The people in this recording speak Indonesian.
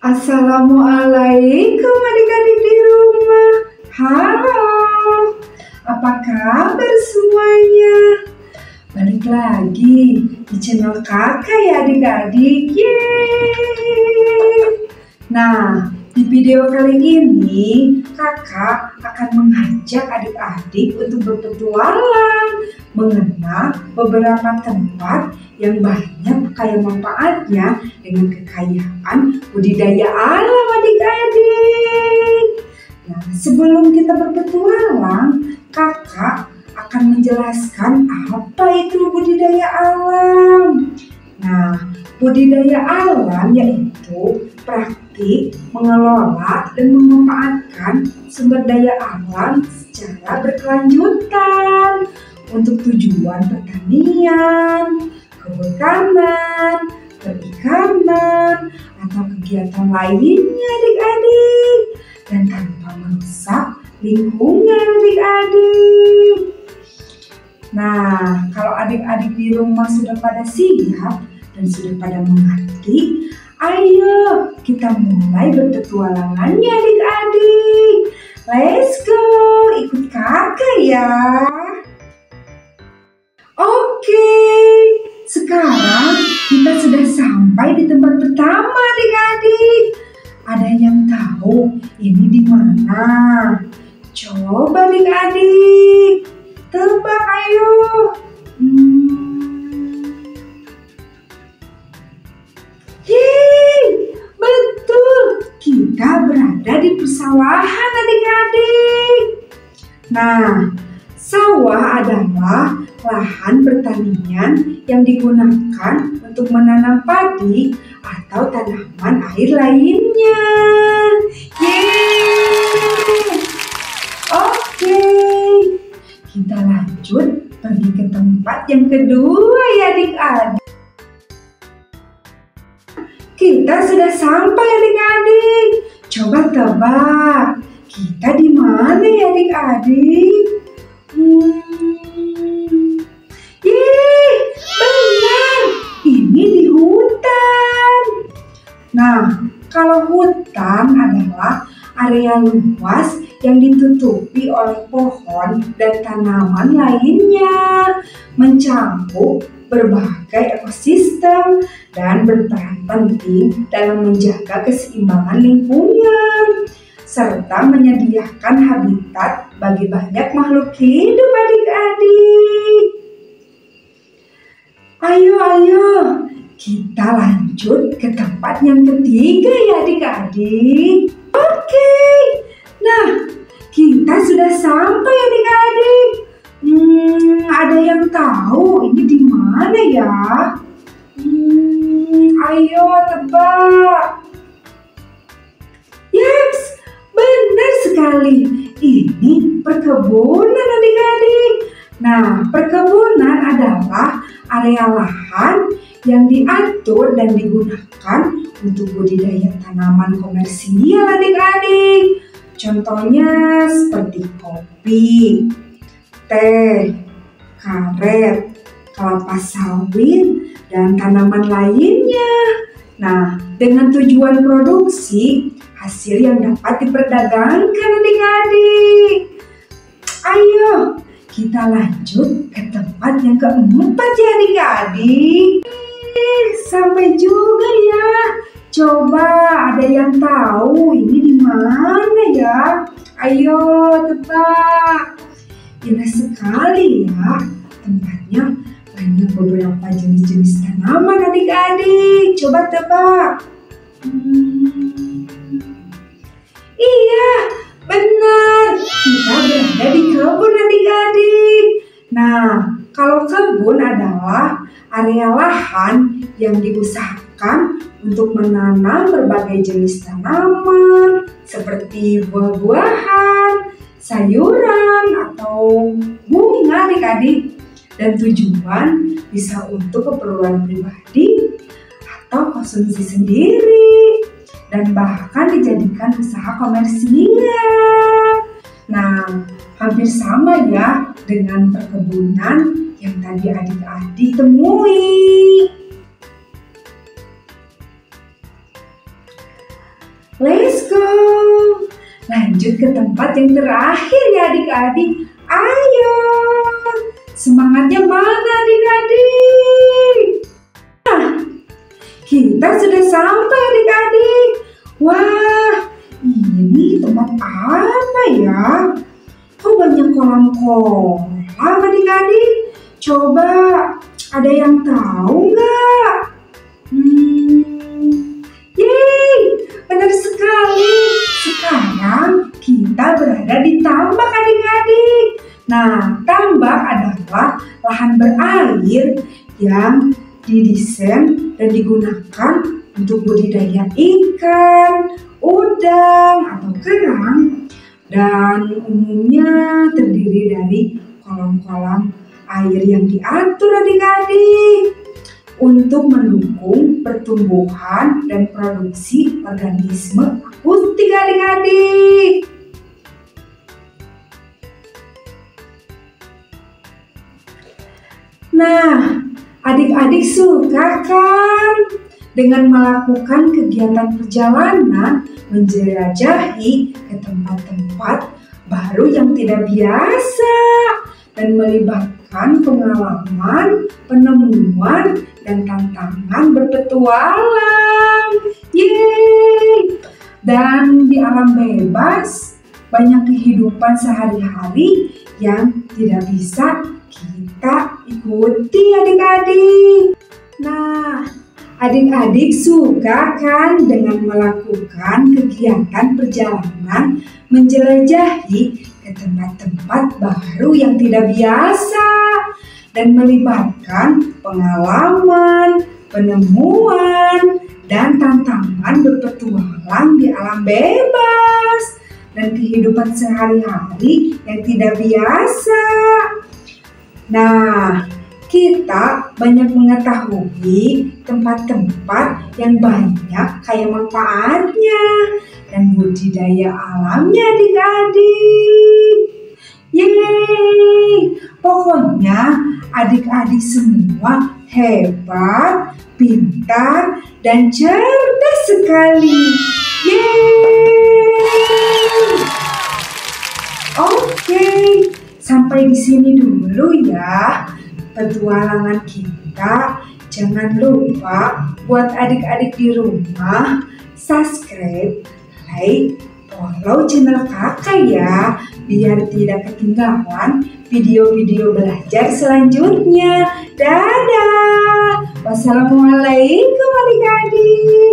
Assalamualaikum adik-adik di rumah. Halo, apa kabar semuanya? Balik lagi di channel kakak ya adik-adik. Yeay. Nah, di video kali ini kakak akan mengajak adik-adik untuk berpetualang mengenal beberapa tempat yang banyak kaya manfaatnya dengan kekayaan budidaya alam adik-adik. Nah, sebelum kita berpetualang, kakak akan menjelaskan apa itu budidaya alam. Nah, budidaya alam yaitu praktik mengelola dan memanfaatkan sumber daya alam secara berkelanjutan untuk tujuan pertanian, kehutanan, perikanan, atau kegiatan lainnya adik-adik, dan tanpa merusak lingkungan adik-adik. Nah, kalau adik-adik di rumah sudah pada siap dan sudah pada mengerti, ayo kita mulai berpetualangannya adik-adik. Let's go, ikut kakak ya. Oke, sekarang kita sudah sampai di tempat pertama adik-adik. Ada yang tahu ini di mana? Coba adik-adik, tebak ayo. Yeay, betul. Kita berada di persawahan adik-adik. Nah, sawah adalah lahan pertanian yang digunakan untuk menanam padi atau tanaman air lainnya. Yeay! Oke, kita lanjut pergi ke tempat yang kedua ya adik-adik. Kita sudah sampai adik-adik. Coba tebak, kita di mana ya adik-adik? Yeay, benar. Ini di hutan. Nah, kalau hutan adalah area luas yang ditutupi oleh pohon dan tanaman lainnya, mencakup berbagai ekosistem dan berperan penting dalam menjaga keseimbangan lingkungan serta menyediakan habitat bagi banyak makhluk hidup adik-adik. Ayo, kita lanjut ke tempat yang ketiga ya adik-adik. Oke, nah kita sudah sampai adik-adik. Ada yang tahu ini di mana ya? Ayo tebak. Yes, benar sekali. Ini perkebunan adik-adik. Nah, perkebunan adalah area lahan yang diatur dan digunakan untuk budidaya tanaman komersial adik-adik. Contohnya seperti kopi, teh, karet, kelapa sawit, dan tanaman lainnya. Nah, dengan tujuan produksi hasil yang dapat diperdagangkan adik-adik. Ayo, kita lanjut ke tempat yang keempat ya adik-adik. Sampai juga ya. Coba ada yang tahu ini di mana ya? Ayo tebak. Indah sekali ya. Tempatnya banyak beberapa jenis-jenis tanaman adik-adik. Coba tebak. Iya, benar. Kita berada di kebun adik-adik. Nah, kalau kebun adalah area lahan yang diusahakan untuk menanam berbagai jenis tanaman seperti buah-buahan, sayuran, atau bunga adik-adik. Dan tujuan bisa untuk keperluan pribadi atau konsumsi sendiri. Dan bahkan dijadikan usaha komersial. Nah, hampir sama ya dengan perkebunan yang tadi adik-adik temui. Let's go! Lanjut ke tempat yang terakhir ya adik-adik. Ayo! Semangatnya mana adik-adik? Kita sudah sampai adik-adik. Wah, ini tempat apa ya? Kok banyak kolam-kolam adik-adik? Coba ada yang tahu nggak? Yeay, benar sekali. Sekarang kita berada di tambak adik-adik. Nah, tambak adalah lahan berair yang didesain dan digunakan untuk budidaya ikan, udang, atau kerang, dan umumnya terdiri dari kolam-kolam air yang diatur adik-adik untuk mendukung pertumbuhan dan produksi organisme akustik adik-adik. Nah, adik-adik suka kan dengan melakukan kegiatan perjalanan menjelajahi ke tempat-tempat baru yang tidak biasa dan melibatkan pengalaman, penemuan, dan tantangan berpetualang. Yeay! Dan di alam bebas, banyak kehidupan sehari-hari yang tidak bisa kita ikuti adik-adik. Nah, adik-adik suka kan dengan melakukan kegiatan perjalanan menjelajahi ke tempat-tempat baru yang tidak biasa dan melibatkan pengalaman, penemuan, dan tantangan berpetualang di alam bebas dan kehidupan sehari-hari yang tidak biasa. Nah, kita banyak mengetahui tempat-tempat yang banyak kaya manfaatnya dan budidaya alamnya adik-adik. Yeay! Pokoknya adik-adik semua hebat, pintar, dan cerdas sekali. Yeay! Oke, sampai di sini dulu ya petualangan kita. Jangan lupa buat adik-adik di rumah subscribe, like, follow channel kakak ya, biar tidak ketinggalan video-video belajar selanjutnya. Dadah! Wassalamualaikum adik-adik.